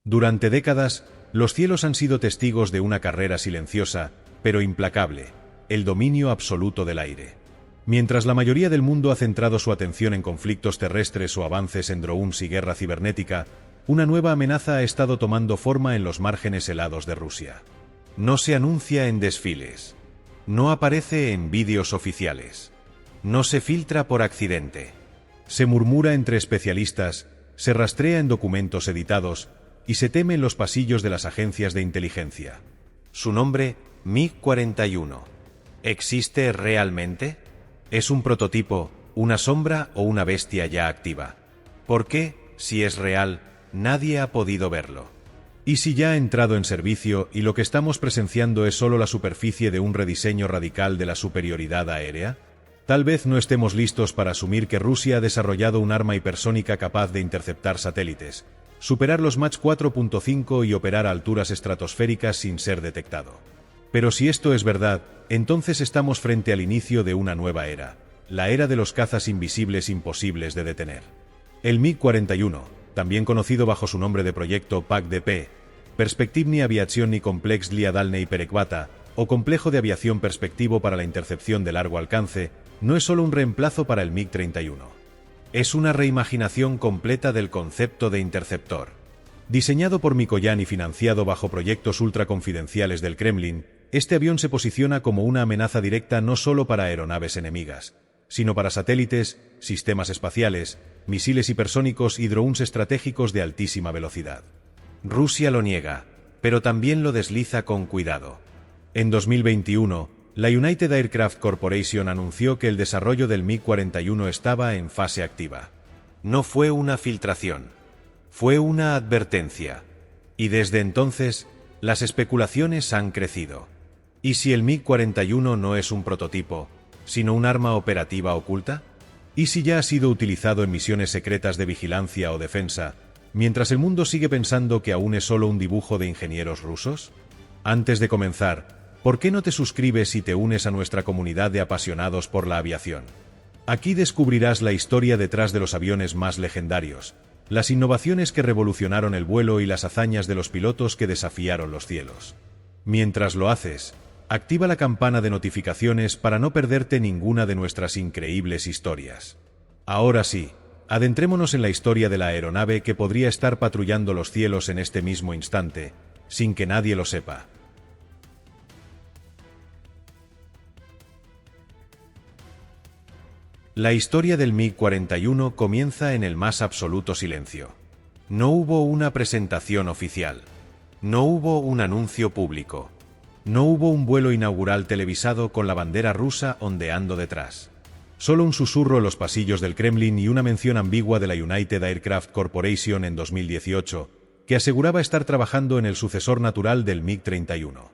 Durante décadas, los cielos han sido testigos de una carrera silenciosa, pero implacable, el dominio absoluto del aire. Mientras la mayoría del mundo ha centrado su atención en conflictos terrestres o avances en drones y guerra cibernética, una nueva amenaza ha estado tomando forma en los márgenes helados de Rusia. No se anuncia en desfiles. No aparece en vídeos oficiales. No se filtra por accidente. Se murmura entre especialistas, se rastrea en documentos editados y se teme en los pasillos de las agencias de inteligencia. Su nombre, MiG-41. ¿Existe realmente? ¿Es un prototipo, una sombra o una bestia ya activa? ¿Por qué, si es real, nadie ha podido verlo? ¿Y si ya ha entrado en servicio y lo que estamos presenciando es solo la superficie de un rediseño radical de la superioridad aérea? Tal vez no estemos listos para asumir que Rusia ha desarrollado un arma hipersónica capaz de interceptar satélites, superar los Mach 4.5 y operar a alturas estratosféricas sin ser detectado. Pero si esto es verdad, entonces estamos frente al inicio de una nueva era, la era de los cazas invisibles imposibles de detener. El MiG-41, también conocido bajo su nombre de proyecto PAC-DP, Perspektivny Aviacyjny Kompleks dla Dalnej Perekhvata, o Complejo de Aviación Perspectivo para la Intercepción de Largo Alcance, no es solo un reemplazo para el MiG-31. Es una reimaginación completa del concepto de interceptor. Diseñado por Mikoyan y financiado bajo proyectos ultraconfidenciales del Kremlin, este avión se posiciona como una amenaza directa no solo para aeronaves enemigas, sino para satélites, sistemas espaciales, misiles hipersónicos y drones estratégicos de altísima velocidad. Rusia lo niega, pero también lo desliza con cuidado. En 2021, la United Aircraft Corporation anunció que el desarrollo del MiG-41 estaba en fase activa. No fue una filtración, fue una advertencia. Y desde entonces, las especulaciones han crecido. ¿Y si el MiG-41 no es un prototipo, sino un arma operativa oculta? ¿Y si ya ha sido utilizado en misiones secretas de vigilancia o defensa, mientras el mundo sigue pensando que aún es solo un dibujo de ingenieros rusos? Antes de comenzar, ¿por qué no te suscribes y te unes a nuestra comunidad de apasionados por la aviación? Aquí descubrirás la historia detrás de los aviones más legendarios, las innovaciones que revolucionaron el vuelo y las hazañas de los pilotos que desafiaron los cielos. Mientras lo haces, activa la campana de notificaciones para no perderte ninguna de nuestras increíbles historias. Ahora sí, adentrémonos en la historia de la aeronave que podría estar patrullando los cielos en este mismo instante, sin que nadie lo sepa. La historia del MiG-41 comienza en el más absoluto silencio. No hubo una presentación oficial. No hubo un anuncio público. No hubo un vuelo inaugural televisado con la bandera rusa ondeando detrás. Solo un susurro en los pasillos del Kremlin y una mención ambigua de la United Aircraft Corporation en 2018, que aseguraba estar trabajando en el sucesor natural del MiG-31.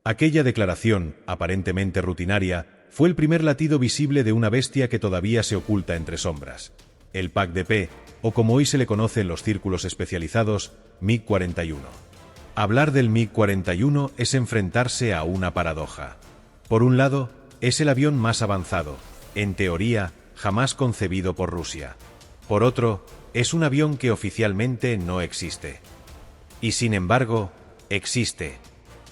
Aquella declaración, aparentemente rutinaria, fue el primer latido visible de una bestia que todavía se oculta entre sombras. El PAC-DP, o como hoy se le conoce en los círculos especializados, MiG-41. Hablar del MiG-41 es enfrentarse a una paradoja. Por un lado, es el avión más avanzado, en teoría, jamás concebido por Rusia. Por otro, es un avión que oficialmente no existe. Y sin embargo, existe.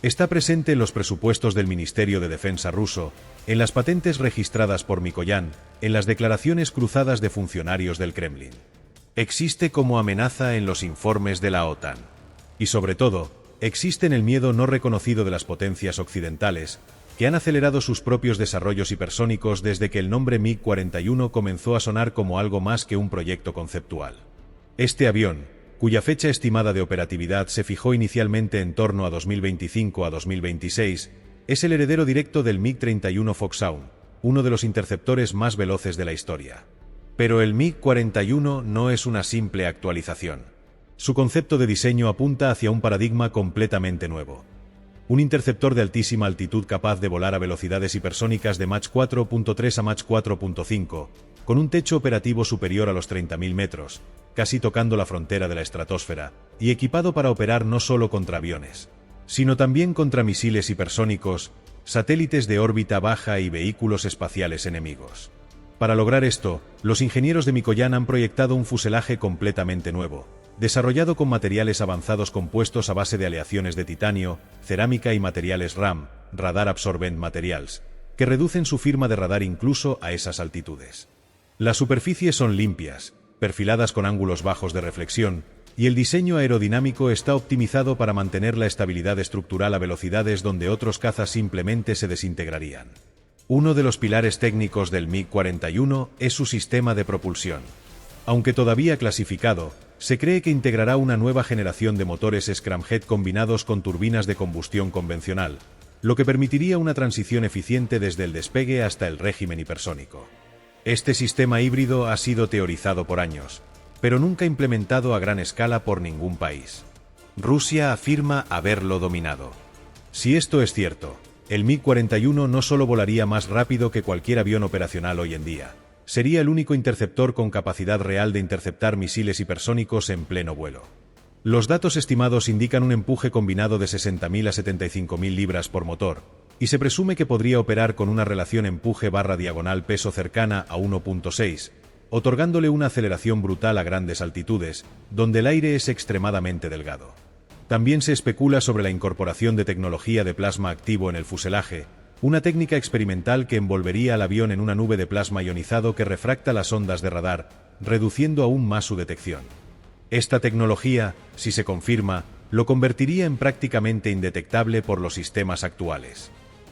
Está presente en los presupuestos del Ministerio de Defensa ruso, en las patentes registradas por Mikoyan, en las declaraciones cruzadas de funcionarios del Kremlin. Existe como amenaza en los informes de la OTAN. Y sobre todo, existe en el miedo no reconocido de las potencias occidentales, que han acelerado sus propios desarrollos hipersónicos desde que el nombre MiG-41 comenzó a sonar como algo más que un proyecto conceptual. Este avión, cuya fecha estimada de operatividad se fijó inicialmente en torno a 2025 a 2026, es el heredero directo del MiG-31 Foxhound, uno de los interceptores más veloces de la historia. Pero el MiG-41 no es una simple actualización. Su concepto de diseño apunta hacia un paradigma completamente nuevo. Un interceptor de altísima altitud capaz de volar a velocidades hipersónicas de Mach 4.3 a Mach 4.5, con un techo operativo superior a los 30.000 metros, casi tocando la frontera de la estratosfera, y equipado para operar no solo contra aviones, sino también contra misiles hipersónicos, satélites de órbita baja y vehículos espaciales enemigos. Para lograr esto, los ingenieros de Mikoyan han proyectado un fuselaje completamente nuevo, desarrollado con materiales avanzados compuestos a base de aleaciones de titanio, cerámica y materiales RAM, Radar Absorbent Materials, que reducen su firma de radar incluso a esas altitudes. Las superficies son limpias, perfiladas con ángulos bajos de reflexión, y el diseño aerodinámico está optimizado para mantener la estabilidad estructural a velocidades donde otros cazas simplemente se desintegrarían. Uno de los pilares técnicos del MiG-41 es su sistema de propulsión. Aunque todavía clasificado, se cree que integrará una nueva generación de motores scramjet combinados con turbinas de combustión convencional, lo que permitiría una transición eficiente desde el despegue hasta el régimen hipersónico. Este sistema híbrido ha sido teorizado por años, pero nunca implementado a gran escala por ningún país. Rusia afirma haberlo dominado. Si esto es cierto, el MiG-41 no solo volaría más rápido que cualquier avión operacional hoy en día, sería el único interceptor con capacidad real de interceptar misiles hipersónicos en pleno vuelo. Los datos estimados indican un empuje combinado de 60.000 a 75.000 libras por motor, y se presume que podría operar con una relación empuje/diagonal peso cercana a 1.6, otorgándole una aceleración brutal a grandes altitudes, donde el aire es extremadamente delgado. También se especula sobre la incorporación de tecnología de plasma activo en el fuselaje, una técnica experimental que envolvería al avión en una nube de plasma ionizado que refracta las ondas de radar, reduciendo aún más su detección. Esta tecnología, si se confirma, lo convertiría en prácticamente indetectable por los sistemas actuales.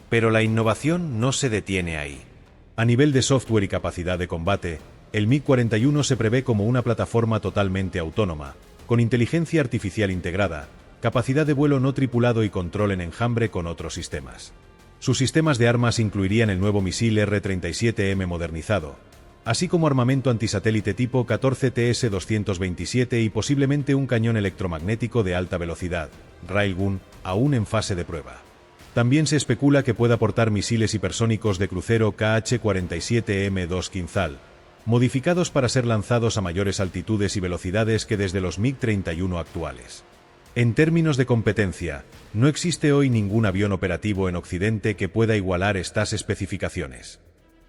Pero la innovación no se detiene ahí. A nivel de software y capacidad de combate, el MiG-41 se prevé como una plataforma totalmente autónoma, con inteligencia artificial integrada, capacidad de vuelo no tripulado y control en enjambre con otros sistemas. Sus sistemas de armas incluirían el nuevo misil R-37M modernizado, así como armamento antisatélite tipo 14 TS-227 y posiblemente un cañón electromagnético de alta velocidad, Railgun, aún en fase de prueba. También se especula que pueda portar misiles hipersónicos de crucero KH-47M2 Kinzhal, modificados para ser lanzados a mayores altitudes y velocidades que desde los MiG-31 actuales. En términos de competencia, no existe hoy ningún avión operativo en Occidente que pueda igualar estas especificaciones.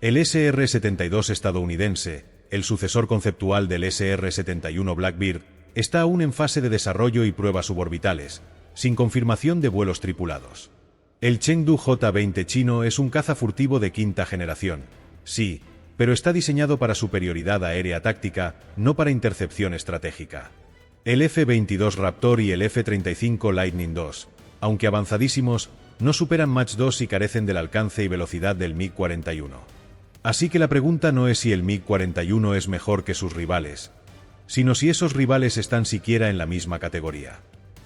El SR-72 estadounidense, el sucesor conceptual del SR-71 Blackbird, está aún en fase de desarrollo y pruebas suborbitales, sin confirmación de vuelos tripulados. El Chengdu J-20 chino es un caza furtivo de quinta generación, sí, pero está diseñado para superioridad aérea táctica, no para intercepción estratégica. El F-22 Raptor y el F-35 Lightning II, aunque avanzadísimos, no superan Mach 2 y carecen del alcance y velocidad del MiG-41. Así que la pregunta no es si el MiG-41 es mejor que sus rivales, sino si esos rivales están siquiera en la misma categoría.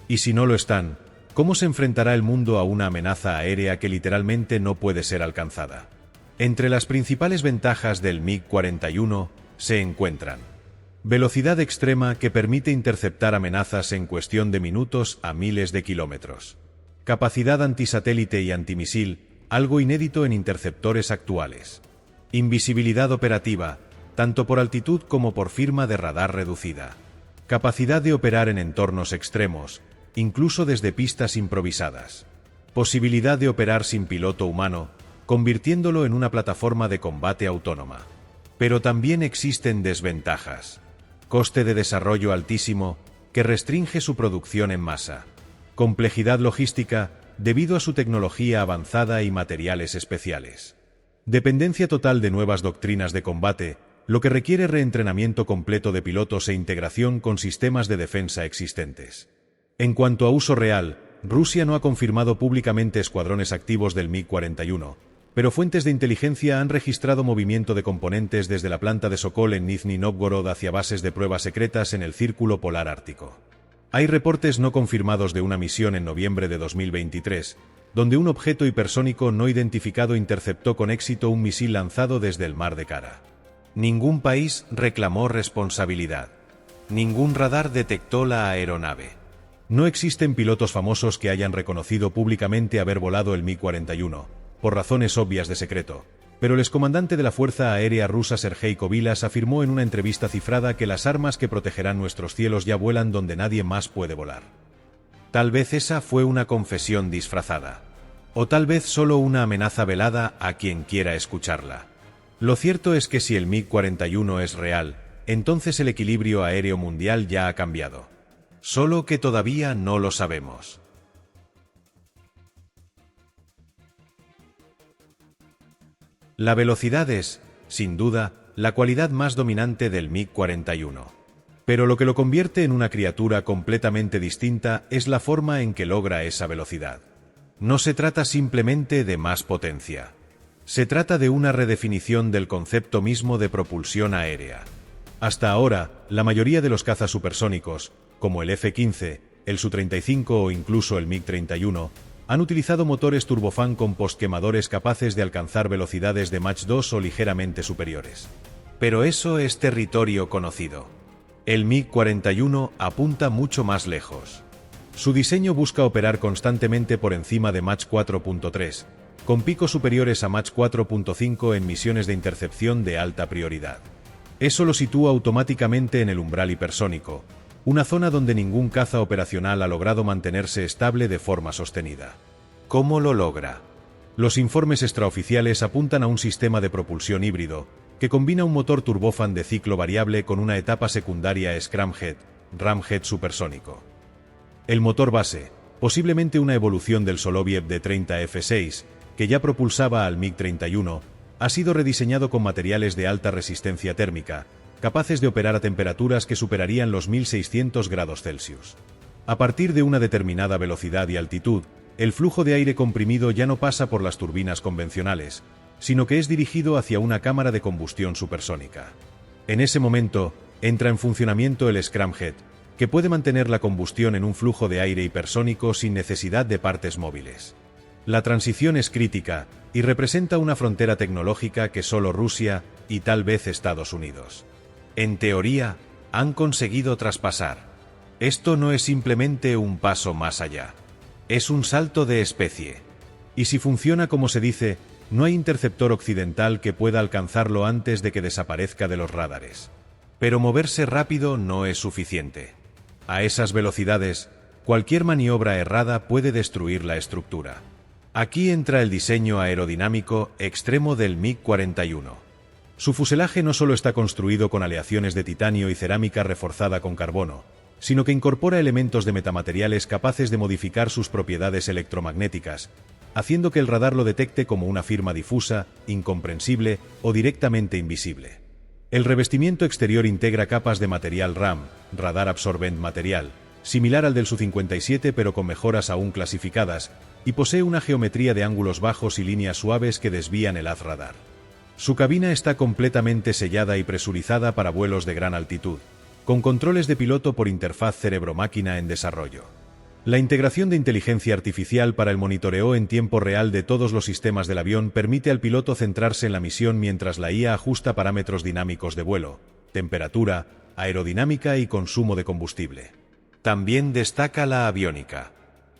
Y si no lo están, ¿cómo se enfrentará el mundo a una amenaza aérea que literalmente no puede ser alcanzada? Entre las principales ventajas del MiG-41 se encuentran: velocidad extrema que permite interceptar amenazas en cuestión de minutos a miles de kilómetros. Capacidad antisatélite y antimisil, algo inédito en interceptores actuales. Invisibilidad operativa, tanto por altitud como por firma de radar reducida. Capacidad de operar en entornos extremos, incluso desde pistas improvisadas. Posibilidad de operar sin piloto humano, convirtiéndolo en una plataforma de combate autónoma. Pero también existen desventajas. Coste de desarrollo altísimo, que restringe su producción en masa. Complejidad logística, debido a su tecnología avanzada y materiales especiales. Dependencia total de nuevas doctrinas de combate, lo que requiere reentrenamiento completo de pilotos e integración con sistemas de defensa existentes. En cuanto a uso real, Rusia no ha confirmado públicamente escuadrones activos del MiG-41, pero fuentes de inteligencia han registrado movimiento de componentes desde la planta de Sokol en Nizhny Novgorod hacia bases de pruebas secretas en el Círculo Polar Ártico. Hay reportes no confirmados de una misión en noviembre de 2023, donde un objeto hipersónico no identificado interceptó con éxito un misil lanzado desde el Mar de Kara. Ningún país reclamó responsabilidad. Ningún radar detectó la aeronave. No existen pilotos famosos que hayan reconocido públicamente haber volado el MiG-41, por razones obvias de secreto, pero el excomandante de la Fuerza Aérea Rusa Sergei Kobylas afirmó en una entrevista cifrada que las armas que protegerán nuestros cielos ya vuelan donde nadie más puede volar. Tal vez esa fue una confesión disfrazada. O tal vez solo una amenaza velada a quien quiera escucharla. Lo cierto es que si el MiG-41 es real, entonces el equilibrio aéreo mundial ya ha cambiado. Solo que todavía no lo sabemos. La velocidad es, sin duda, la cualidad más dominante del MiG-41. Pero lo que lo convierte en una criatura completamente distinta es la forma en que logra esa velocidad. No se trata simplemente de más potencia. Se trata de una redefinición del concepto mismo de propulsión aérea. Hasta ahora, la mayoría de los cazas supersónicos, como el F-15, el Su-35 o incluso el MiG-31, han utilizado motores turbofán con postquemadores capaces de alcanzar velocidades de Mach 2 o ligeramente superiores. Pero eso es territorio conocido. El MiG-41 apunta mucho más lejos. Su diseño busca operar constantemente por encima de Mach 4.3, con picos superiores a Mach 4.5 en misiones de intercepción de alta prioridad. Eso lo sitúa automáticamente en el umbral hipersónico, una zona donde ningún caza operacional ha logrado mantenerse estable de forma sostenida. ¿Cómo lo logra? Los informes extraoficiales apuntan a un sistema de propulsión híbrido, que combina un motor turbofan de ciclo variable con una etapa secundaria scramjet, ramjet supersónico. El motor base, posiblemente una evolución del Soloviev D-30 F6, que ya propulsaba al MiG-31, ha sido rediseñado con materiales de alta resistencia térmica, capaces de operar a temperaturas que superarían los 1600 grados Celsius. A partir de una determinada velocidad y altitud, el flujo de aire comprimido ya no pasa por las turbinas convencionales, sino que es dirigido hacia una cámara de combustión supersónica. En ese momento, entra en funcionamiento el scramjet, que puede mantener la combustión en un flujo de aire hipersónico sin necesidad de partes móviles. La transición es crítica y representa una frontera tecnológica que solo Rusia y tal vez Estados Unidos, en teoría, han conseguido traspasar. Esto no es simplemente un paso más allá. Es un salto de especie. Y si funciona como se dice, no hay interceptor occidental que pueda alcanzarlo antes de que desaparezca de los radares. Pero moverse rápido no es suficiente. A esas velocidades, cualquier maniobra errada puede destruir la estructura. Aquí entra el diseño aerodinámico extremo del MiG-41. Su fuselaje no solo está construido con aleaciones de titanio y cerámica reforzada con carbono, sino que incorpora elementos de metamateriales capaces de modificar sus propiedades electromagnéticas, haciendo que el radar lo detecte como una firma difusa, incomprensible o directamente invisible. El revestimiento exterior integra capas de material RAM, radar absorbent material, similar al del Su-57 pero con mejoras aún clasificadas, y posee una geometría de ángulos bajos y líneas suaves que desvían el haz radar. Su cabina está completamente sellada y presurizada para vuelos de gran altitud, con controles de piloto por interfaz cerebro-máquina en desarrollo. La integración de inteligencia artificial para el monitoreo en tiempo real de todos los sistemas del avión permite al piloto centrarse en la misión mientras la IA ajusta parámetros dinámicos de vuelo, temperatura, aerodinámica y consumo de combustible. También destaca la aviónica.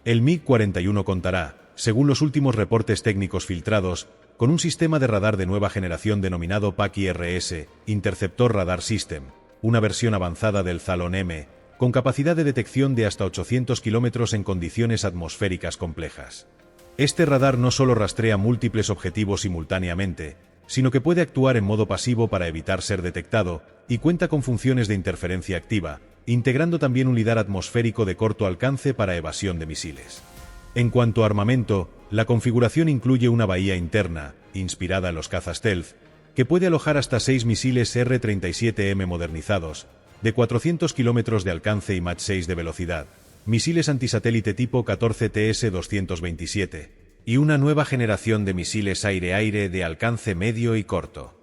El MiG-41 contará, según los últimos reportes técnicos filtrados, con un sistema de radar de nueva generación denominado PAC-IRS, Interceptor Radar System, una versión avanzada del Zalon M, con capacidad de detección de hasta 800 km en condiciones atmosféricas complejas. Este radar no solo rastrea múltiples objetivos simultáneamente, sino que puede actuar en modo pasivo para evitar ser detectado, y cuenta con funciones de interferencia activa, integrando también un lidar atmosférico de corto alcance para evasión de misiles. En cuanto a armamento, la configuración incluye una bahía interna, inspirada en los cazas stealth, que puede alojar hasta 6 misiles R-37M modernizados, de 400 km de alcance y Mach 6 de velocidad, misiles antisatélite tipo 14 TS-227, y una nueva generación de misiles aire-aire de alcance medio y corto.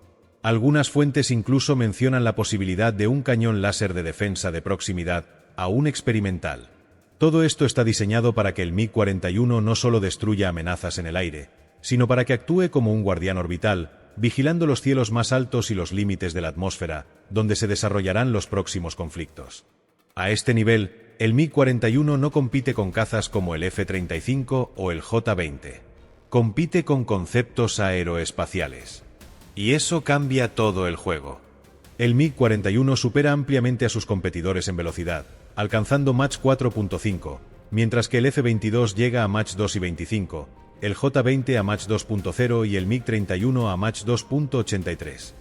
Algunas fuentes incluso mencionan la posibilidad de un cañón láser de defensa de proximidad, aún experimental. Todo esto está diseñado para que el MiG-41 no solo destruya amenazas en el aire, sino para que actúe como un guardián orbital, vigilando los cielos más altos y los límites de la atmósfera, donde se desarrollarán los próximos conflictos. A este nivel, el MiG-41 no compite con cazas como el F-35 o el J-20. Compite con conceptos aeroespaciales. Y eso cambia todo el juego. El MiG-41 supera ampliamente a sus competidores en velocidad, alcanzando Mach 4.5, mientras que el F-22 llega a Mach 2 y 25, el J-20 a Mach 2.0 y el MiG-31 a Mach 2.83.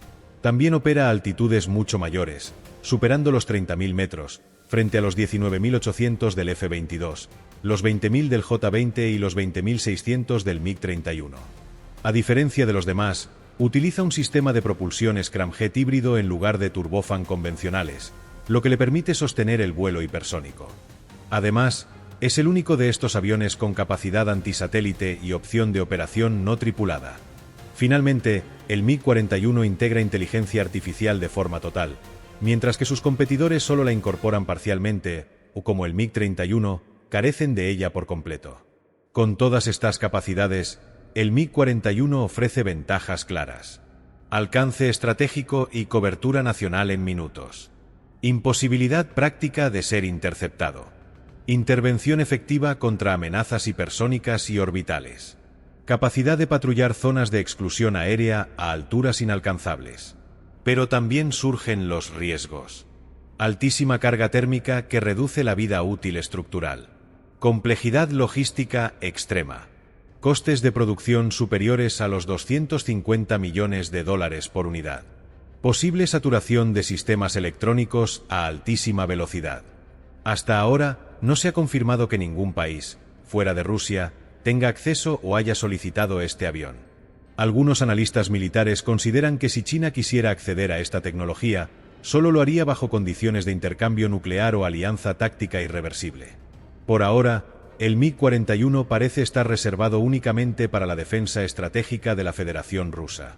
También opera a altitudes mucho mayores, superando los 30.000 metros, frente a los 19.800 del F-22, los 20.000 del J-20 y los 20.600 del MiG-31. A diferencia de los demás, utiliza un sistema de propulsión scramjet híbrido en lugar de turbofan convencionales, lo que le permite sostener el vuelo hipersónico. Además, es el único de estos aviones con capacidad antisatélite y opción de operación no tripulada. Finalmente, el MiG-41 integra inteligencia artificial de forma total, mientras que sus competidores solo la incorporan parcialmente, o como el MiG-31, carecen de ella por completo. Con todas estas capacidades, el MiG-41 ofrece ventajas claras: alcance estratégico y cobertura nacional en minutos. Imposibilidad práctica de ser interceptado. Intervención efectiva contra amenazas hipersónicas y orbitales. Capacidad de patrullar zonas de exclusión aérea a alturas inalcanzables. Pero también surgen los riesgos. Altísima carga térmica que reduce la vida útil estructural. Complejidad logística extrema. Costes de producción superiores a los 250 millones de dólares por unidad. Posible saturación de sistemas electrónicos a altísima velocidad. Hasta ahora, no se ha confirmado que ningún país, fuera de Rusia, tenga acceso o haya solicitado este avión. Algunos analistas militares consideran que si China quisiera acceder a esta tecnología, solo lo haría bajo condiciones de intercambio nuclear o alianza táctica irreversible. Por ahora, el MiG-41 parece estar reservado únicamente para la defensa estratégica de la Federación Rusa.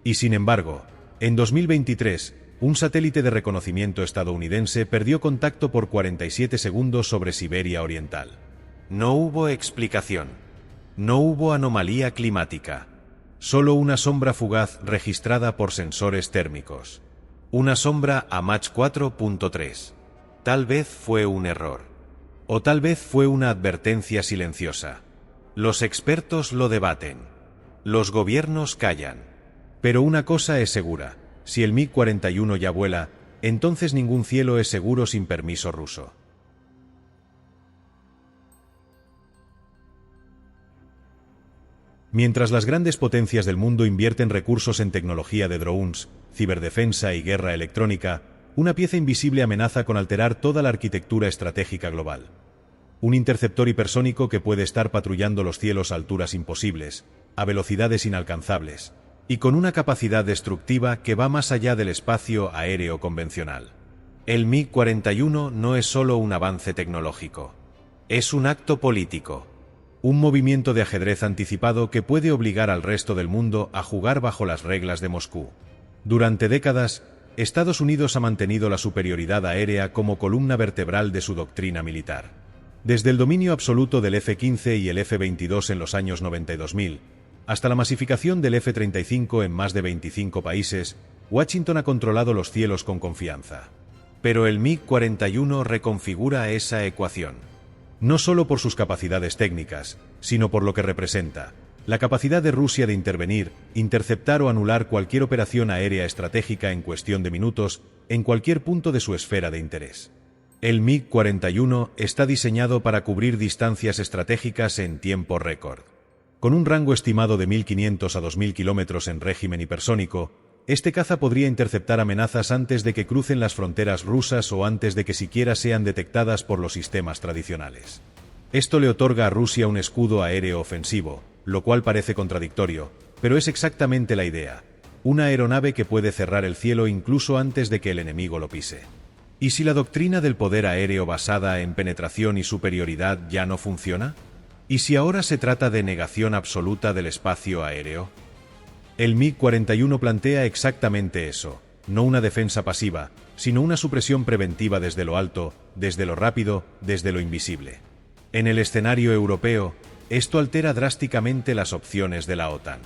Y sin embargo, en 2023, un satélite de reconocimiento estadounidense perdió contacto por 47 segundos sobre Siberia Oriental. No hubo explicación. No hubo anomalía climática. Solo una sombra fugaz registrada por sensores térmicos. Una sombra a Mach 4.3. Tal vez fue un error. O tal vez fue una advertencia silenciosa. Los expertos lo debaten. Los gobiernos callan. Pero una cosa es segura: si el MiG-41 ya vuela, entonces ningún cielo es seguro sin permiso ruso. Mientras las grandes potencias del mundo invierten recursos en tecnología de drones, ciberdefensa y guerra electrónica, una pieza invisible amenaza con alterar toda la arquitectura estratégica global. Un interceptor hipersónico que puede estar patrullando los cielos a alturas imposibles, a velocidades inalcanzables, y con una capacidad destructiva que va más allá del espacio aéreo convencional. El MiG-41 no es solo un avance tecnológico. Es un acto político. Un movimiento de ajedrez anticipado que puede obligar al resto del mundo a jugar bajo las reglas de Moscú. Durante décadas, Estados Unidos ha mantenido la superioridad aérea como columna vertebral de su doctrina militar. Desde el dominio absoluto del F-15 y el F-22 en los años 90 y 2000, hasta la masificación del F-35 en más de 25 países, Washington ha controlado los cielos con confianza. Pero el MiG-41 reconfigura esa ecuación. No solo por sus capacidades técnicas, sino por lo que representa: la capacidad de Rusia de intervenir, interceptar o anular cualquier operación aérea estratégica en cuestión de minutos, en cualquier punto de su esfera de interés. El MiG-41 está diseñado para cubrir distancias estratégicas en tiempo récord. Con un rango estimado de 1.500 a 2.000 kilómetros en régimen hipersónico, este caza podría interceptar amenazas antes de que crucen las fronteras rusas o antes de que siquiera sean detectadas por los sistemas tradicionales. Esto le otorga a Rusia un escudo aéreo ofensivo, lo cual parece contradictorio, pero es exactamente la idea: una aeronave que puede cerrar el cielo incluso antes de que el enemigo lo pise. ¿Y si la doctrina del poder aéreo basada en penetración y superioridad ya no funciona? ¿Y si ahora se trata de negación absoluta del espacio aéreo? El MiG-41 plantea exactamente eso: no una defensa pasiva, sino una supresión preventiva desde lo alto, desde lo rápido, desde lo invisible. En el escenario europeo, esto altera drásticamente las opciones de la OTAN.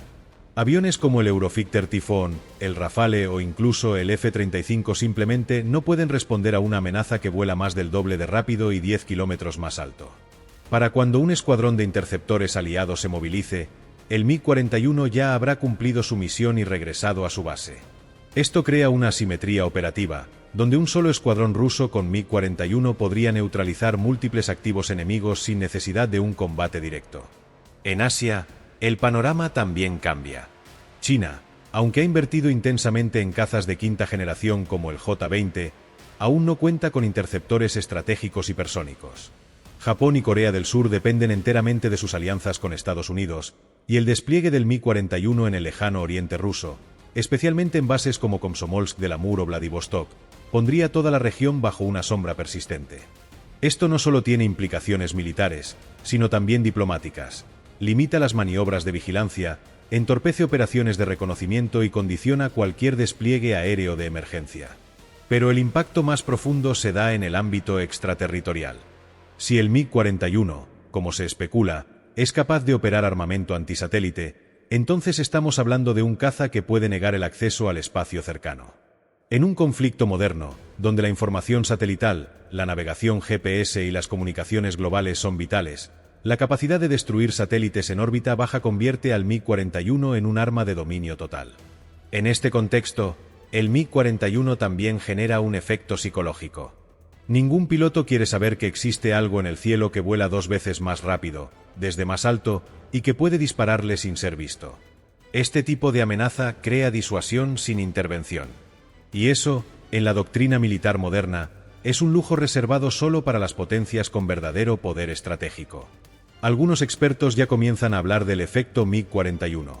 Aviones como el Eurofighter Typhoon, el Rafale o incluso el F-35 simplemente no pueden responder a una amenaza que vuela más del doble de rápido y 10 kilómetros más alto. Para cuando un escuadrón de interceptores aliados se movilice, el MiG-41 ya habrá cumplido su misión y regresado a su base. Esto crea una asimetría operativa, donde un solo escuadrón ruso con MiG-41 podría neutralizar múltiples activos enemigos sin necesidad de un combate directo. En Asia, el panorama también cambia. China, aunque ha invertido intensamente en cazas de quinta generación como el J-20, aún no cuenta con interceptores estratégicos hipersónicos. Japón y Corea del Sur dependen enteramente de sus alianzas con Estados Unidos, y el despliegue del Mi-41 en el lejano oriente ruso, especialmente en bases como Komsomolsk del Amur o Vladivostok, pondría toda la región bajo una sombra persistente. Esto no solo tiene implicaciones militares, sino también diplomáticas. Limita las maniobras de vigilancia, entorpece operaciones de reconocimiento y condiciona cualquier despliegue aéreo de emergencia. Pero el impacto más profundo se da en el ámbito extraterritorial. Si el Mi-41, como se especula, es capaz de operar armamento antisatélite, entonces estamos hablando de un caza que puede negar el acceso al espacio cercano. En un conflicto moderno, donde la información satelital, la navegación GPS y las comunicaciones globales son vitales, la capacidad de destruir satélites en órbita baja convierte al Mi-41 en un arma de dominio total. En este contexto, el Mi-41 también genera un efecto psicológico. Ningún piloto quiere saber que existe algo en el cielo que vuela 2 veces más rápido, desde más alto, y que puede dispararle sin ser visto. Este tipo de amenaza crea disuasión sin intervención. Y eso, en la doctrina militar moderna, es un lujo reservado solo para las potencias con verdadero poder estratégico. Algunos expertos ya comienzan a hablar del efecto Mi-41.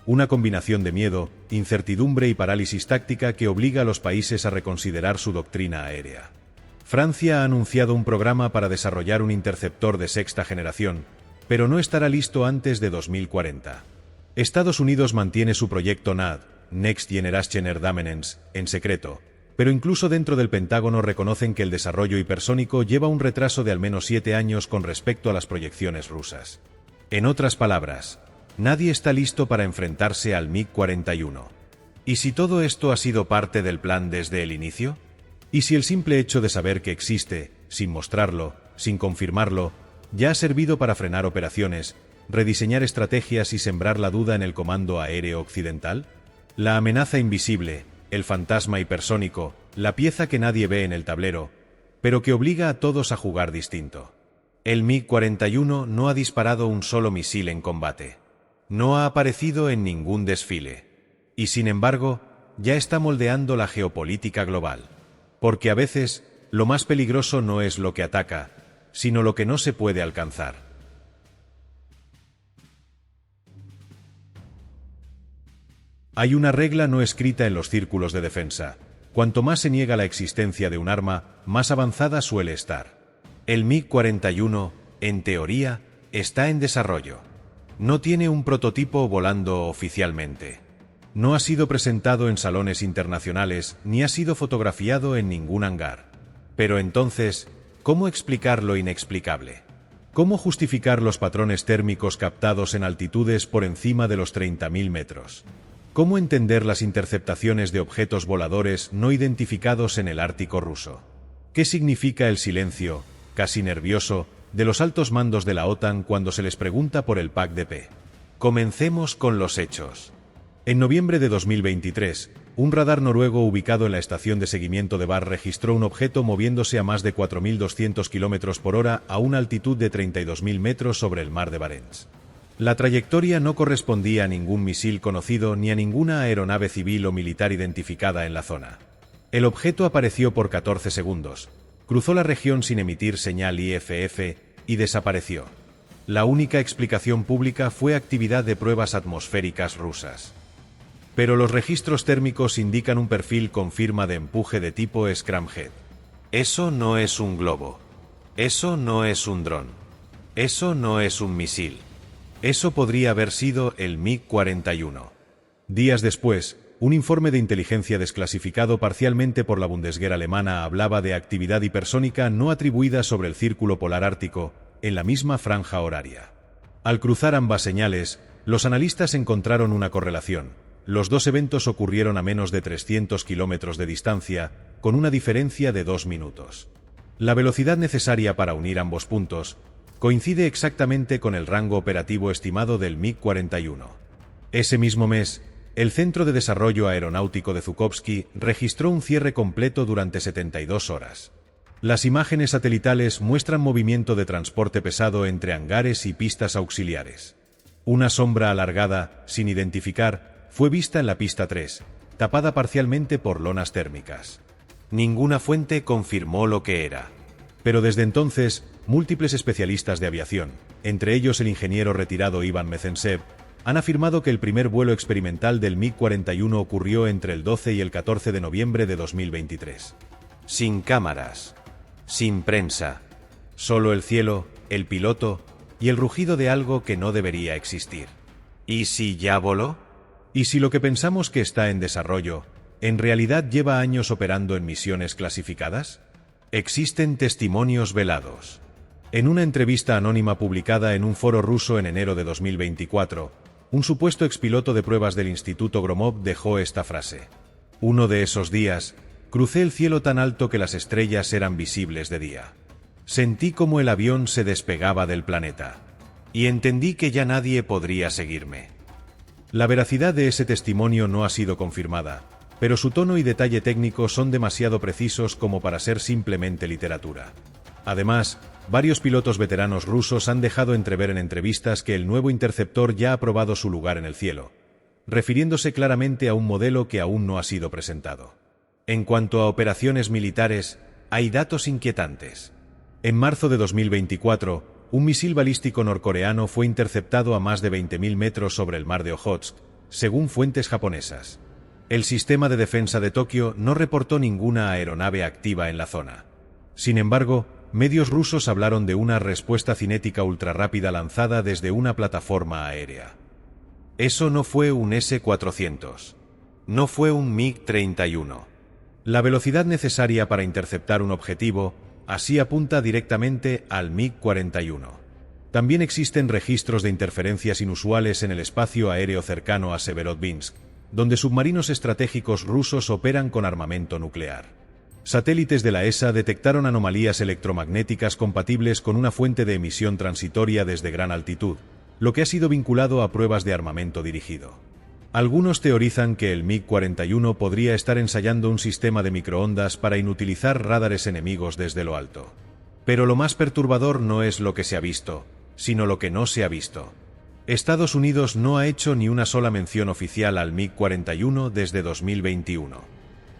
Una combinación de miedo, incertidumbre y parálisis táctica que obliga a los países a reconsiderar su doctrina aérea. Francia ha anunciado un programa para desarrollar un interceptor de sexta generación, pero no estará listo antes de 2040. Estados Unidos mantiene su proyecto NAD, Next Generation Air Dominance, en secreto, pero incluso dentro del Pentágono reconocen que el desarrollo hipersónico lleva un retraso de al menos 7 años con respecto a las proyecciones rusas. En otras palabras, nadie está listo para enfrentarse al Mi-41. ¿Y si todo esto ha sido parte del plan desde el inicio? ¿Y si el simple hecho de saber que existe, sin mostrarlo, sin confirmarlo, ya ha servido para frenar operaciones, rediseñar estrategias y sembrar la duda en el comando aéreo occidental? La amenaza invisible, el fantasma hipersónico, la pieza que nadie ve en el tablero, pero que obliga a todos a jugar distinto. El Mi-41 no ha disparado un solo misil en combate. No ha aparecido en ningún desfile. Y sin embargo, ya está moldeando la geopolítica global. Porque a veces, lo más peligroso no es lo que ataca, sino lo que no se puede alcanzar. Hay una regla no escrita en los círculos de defensa. Cuanto más se niega la existencia de un arma, más avanzada suele estar. El Mi-41, en teoría, está en desarrollo. No tiene un prototipo volando oficialmente. No ha sido presentado en salones internacionales ni ha sido fotografiado en ningún hangar. Pero entonces, ¿cómo explicar lo inexplicable? ¿Cómo justificar los patrones térmicos captados en altitudes por encima de los 30.000 metros? ¿Cómo entender las interceptaciones de objetos voladores no identificados en el Ártico ruso? ¿Qué significa el silencio, casi nervioso, de los altos mandos de la OTAN cuando se les pregunta por el PAC-DP? Comencemos con los hechos. En noviembre de 2023, un radar noruego ubicado en la estación de seguimiento de Bar registró un objeto moviéndose a más de 4.200 km por hora a una altitud de 32.000 metros sobre el mar de Barents. La trayectoria no correspondía a ningún misil conocido ni a ninguna aeronave civil o militar identificada en la zona. El objeto apareció por 14 segundos, cruzó la región sin emitir señal IFF y desapareció. La única explicación pública fue actividad de pruebas atmosféricas rusas. Pero los registros térmicos indican un perfil con firma de empuje de tipo Scramjet. Eso no es un globo. Eso no es un dron. Eso no es un misil. Eso podría haber sido el Mi-41. Días después, un informe de inteligencia desclasificado parcialmente por la Bundeswehr alemana hablaba de actividad hipersónica no atribuida sobre el círculo polar ártico, en la misma franja horaria. Al cruzar ambas señales, los analistas encontraron una correlación. Los dos eventos ocurrieron a menos de 300 kilómetros de distancia, con una diferencia de 2 minutos. La velocidad necesaria para unir ambos puntos coincide exactamente con el rango operativo estimado del Mi-41. Ese mismo mes, el Centro de Desarrollo Aeronáutico de Zhukovsky registró un cierre completo durante 72 horas. Las imágenes satelitales muestran movimiento de transporte pesado entre hangares y pistas auxiliares. Una sombra alargada, sin identificar, fue vista en la pista 3, tapada parcialmente por lonas térmicas. Ninguna fuente confirmó lo que era. Pero desde entonces, múltiples especialistas de aviación, entre ellos el ingeniero retirado Ivan Mezentsev, han afirmado que el primer vuelo experimental del MiG-41 ocurrió entre el 12 y el 14 de noviembre de 2023. Sin cámaras, sin prensa, solo el cielo, el piloto y el rugido de algo que no debería existir. ¿Y si ya voló? ¿Y si lo que pensamos que está en desarrollo, en realidad lleva años operando en misiones clasificadas? Existen testimonios velados. En una entrevista anónima publicada en un foro ruso en enero de 2024, un supuesto expiloto de pruebas del Instituto Gromov dejó esta frase. Uno de esos días, crucé el cielo tan alto que las estrellas eran visibles de día. Sentí como el avión se despegaba del planeta. Y entendí que ya nadie podría seguirme. La veracidad de ese testimonio no ha sido confirmada, pero su tono y detalle técnico son demasiado precisos como para ser simplemente literatura. Además, varios pilotos veteranos rusos han dejado entrever en entrevistas que el nuevo interceptor ya ha probado su lugar en el cielo, refiriéndose claramente a un modelo que aún no ha sido presentado. En cuanto a operaciones militares, hay datos inquietantes. En marzo de 2024, un misil balístico norcoreano fue interceptado a más de 20.000 metros sobre el mar de Ojotsk, según fuentes japonesas. El sistema de defensa de Tokio no reportó ninguna aeronave activa en la zona. Sin embargo, medios rusos hablaron de una respuesta cinética ultrarrápida lanzada desde una plataforma aérea. Eso no fue un S-400. No fue un MiG-31. La velocidad necesaria para interceptar un objetivo así apunta directamente al MiG-41. También existen registros de interferencias inusuales en el espacio aéreo cercano a Severodvinsk, donde submarinos estratégicos rusos operan con armamento nuclear. Satélites de la ESA detectaron anomalías electromagnéticas compatibles con una fuente de emisión transitoria desde gran altitud, lo que ha sido vinculado a pruebas de armamento dirigido. Algunos teorizan que el MiG-41 podría estar ensayando un sistema de microondas para inutilizar radares enemigos desde lo alto. Pero lo más perturbador no es lo que se ha visto, sino lo que no se ha visto. Estados Unidos no ha hecho ni una sola mención oficial al MiG-41 desde 2021.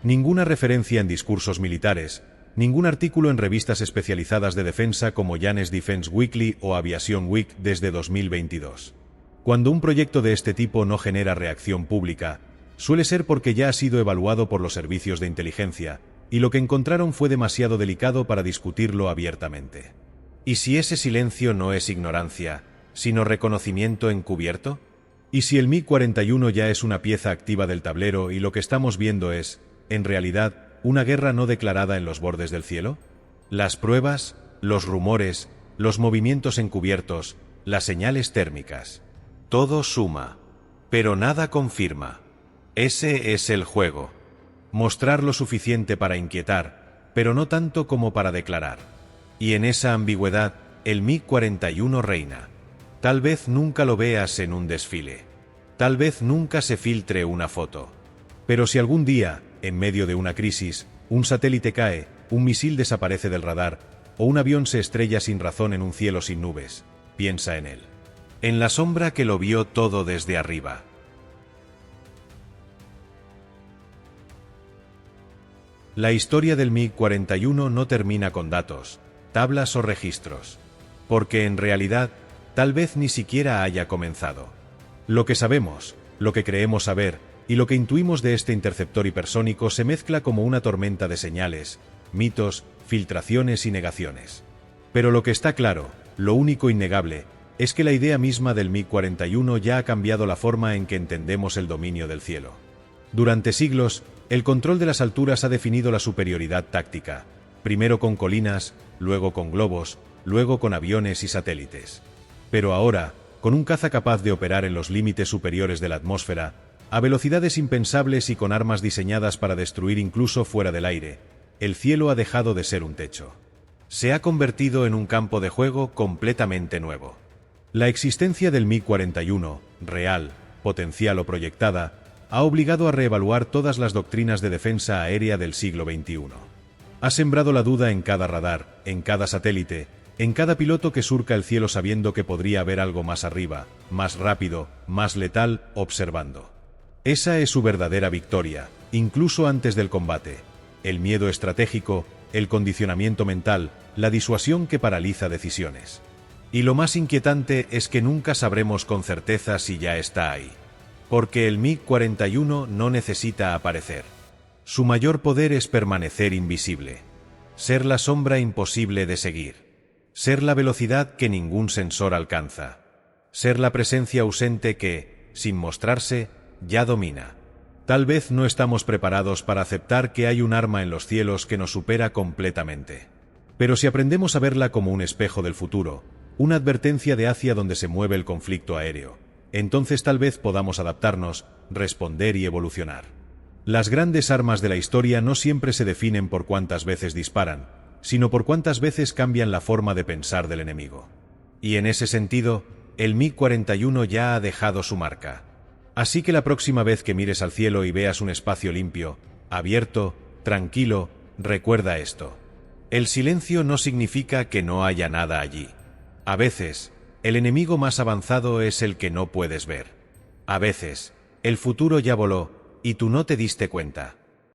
Ninguna referencia en discursos militares, ningún artículo en revistas especializadas de defensa como Janes Defense Weekly o Aviation Week desde 2022. Cuando un proyecto de este tipo no genera reacción pública, suele ser porque ya ha sido evaluado por los servicios de inteligencia, y lo que encontraron fue demasiado delicado para discutirlo abiertamente. ¿Y si ese silencio no es ignorancia, sino reconocimiento encubierto? ¿Y si el MiG-41 ya es una pieza activa del tablero y lo que estamos viendo es, en realidad, una guerra no declarada en los bordes del cielo? Las pruebas, los rumores, los movimientos encubiertos, las señales térmicas. Todo suma, pero nada confirma. Ese es el juego. Mostrar lo suficiente para inquietar, pero no tanto como para declarar. Y en esa ambigüedad, el MiG-41 reina. Tal vez nunca lo veas en un desfile. Tal vez nunca se filtre una foto. Pero si algún día, en medio de una crisis, un satélite cae, un misil desaparece del radar, o un avión se estrella sin razón en un cielo sin nubes, piensa en él. En la sombra que lo vio todo desde arriba. La historia del MiG-41 no termina con datos, tablas o registros. Porque en realidad, tal vez ni siquiera haya comenzado. Lo que sabemos, lo que creemos saber, y lo que intuimos de este interceptor hipersónico se mezcla como una tormenta de señales, mitos, filtraciones y negaciones. Pero lo que está claro, lo único innegable, es que la idea misma del MiG-41 ya ha cambiado la forma en que entendemos el dominio del cielo. Durante siglos, el control de las alturas ha definido la superioridad táctica, primero con colinas, luego con globos, luego con aviones y satélites. Pero ahora, con un caza capaz de operar en los límites superiores de la atmósfera, a velocidades impensables y con armas diseñadas para destruir incluso fuera del aire, el cielo ha dejado de ser un techo. Se ha convertido en un campo de juego completamente nuevo. La existencia del MiG-41, real, potencial o proyectada, ha obligado a reevaluar todas las doctrinas de defensa aérea del siglo XXI. Ha sembrado la duda en cada radar, en cada satélite, en cada piloto que surca el cielo sabiendo que podría haber algo más arriba, más rápido, más letal, observando. Esa es su verdadera victoria, incluso antes del combate. el miedo estratégico, el condicionamiento mental, la disuasión que paraliza decisiones. Y lo más inquietante es que nunca sabremos con certeza si ya está ahí. Porque el MiG-41 no necesita aparecer. Su mayor poder es permanecer invisible. Ser la sombra imposible de seguir. Ser la velocidad que ningún sensor alcanza. Ser la presencia ausente que, sin mostrarse, ya domina. Tal vez no estamos preparados para aceptar que hay un arma en los cielos que nos supera completamente. Pero si aprendemos a verla como un espejo del futuro, una advertencia de hacia donde se mueve el conflicto aéreo, entonces tal vez podamos adaptarnos, responder y evolucionar. Las grandes armas de la historia no siempre se definen por cuántas veces disparan, sino por cuántas veces cambian la forma de pensar del enemigo. Y en ese sentido, el MiG-41 ya ha dejado su marca. Así que la próxima vez que mires al cielo y veas un espacio limpio, abierto, tranquilo, recuerda esto. El silencio no significa que no haya nada allí. A veces, el enemigo más avanzado es el que no puedes ver. A veces, el futuro ya voló, y tú no te diste cuenta.